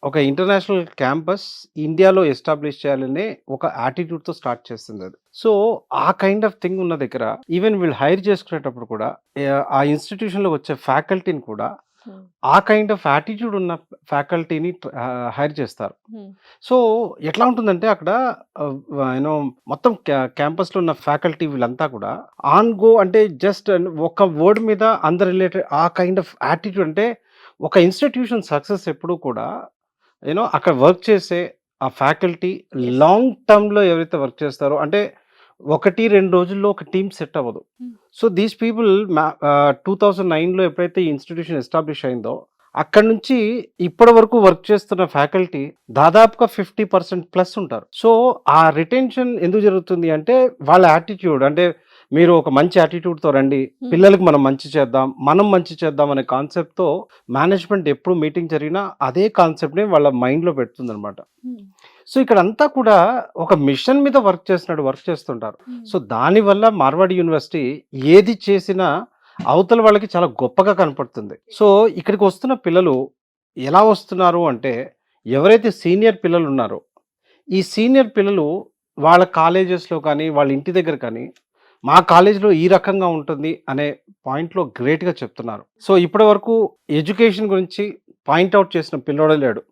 ఒక international campus ఇండియాలో establish చేయాలనే ఒక యాటిట్యూడ్‌తో స్టార్ట్ చేస్తుందది. సో, ఆ కైండ్ ఆఫ్ థింగ్ ఉన్న దగ్గర ఈవెన్ వీళ్ళు హైర్ చేసుకునేటప్పుడు కూడా ఆ ఇన్‌స్టిట్యూషన్‌లో వచ్చే ఫ్యాకల్టీని కూడా హ్మ్. ఆ కైండ్ ఆఫ్ యాటిట్యూడ్ ఉన్న ఫ్యాకల్టీని హైర్ చేస్తారు. హ్మ్. సో, ఎట్లా ఉంటుందంటే అక్కడ యూనో మొత్తం క్యాంపస్‌లో ఉన్న ఫ్యాకల్టీ వీళ్ళంతా కూడా ఆన్ గో అంటే జస్ట్ ఒక వర్డ్ మీద అందరు రిలేటెడ్ ఆ కైండ్ ఆఫ్ యాటిట్యూడ్ అంటే ఒక ఇన్‌స్టిట్యూషన్ సక్సెస్ ఎప్పుడూ కూడా అక్కడ వర్క్ చేసే ఆ ఫ్యాకల్టీ యెస్. లాంగ్ టర్మ్‌లో ఎవరైతే వర్క్ చేస్తారో అంటే 1, 2 రోజుల్లో ఒక టీమ్ సెట్ అవ్వదు. హ్మ్. సో, దీస్ పీపుల్ 2009లో ఎప్పుడైతే ఈ ఇన్‌స్టిట్యూషన్ ఎస్టాబ్లిష్ అయిందో, అక్కడి నుంచి ఇప్పటి వరకు వర్క్ చేస్తున్న ఫ్యాకల్టీ దాదాపుగా 50% ప్లస్ ఉంటారు. సో, ఆ రిటెన్షన్ ఎందుకు జరుగుతుంది అంటే, వాళ్ళ యాటిట్యూడ్ అంటే, మీరు ఒక మంచి యాటిట్యూడ్‌తో రండి. హ్మ్. పిల్లలకి మనం మంచి చేద్దాం. మనం మంచి చేద్దాం అనే కాన్సెప్ట్‌తో మేనేజ్మెంట్ ఎప్పుడు మీటింగ్ జరిగినా అదే కాన్సెప్ట్‌ని వాళ్ళ మైండ్‌లో పెడుతుందనమాట. హ్మ్. సో, ఇక్కడంతా కూడా ఒక మిషన్ మీద వర్క్ చేస్తున్నట్టు వర్క్ చేస్తుంటారు. హ్మ్. సో, దానివల్ల మార్వాడి యూనివర్సిటీ ఏది చేసినా అవతల వాళ్ళకి చాలా గొప్పగా కనపడుతుంది. సో, ఇక్కడికి వస్తున్న పిల్లలు ఎలా వస్తున్నారు అంటే, ఎవరైతే సీనియర్ పిల్లలున్నారో, ఈ సీనియర్ పిల్లలు వాళ్ళ కాలేజెస్‌లో కానీ, వాళ్ళ ఇంటి దగ్గర కానీ, మా కాలేజీలో ఈ రకంగా ఉంటుంది అనే పాయింట్‌లో గ్రేట్‌గా చెప్తున్నారు. సో, ఇప్పటివరకు ఎడ్యుకేషన్ గురించి పాయింట్ ఔట్ చేసిన పిల్లోడే లేడు.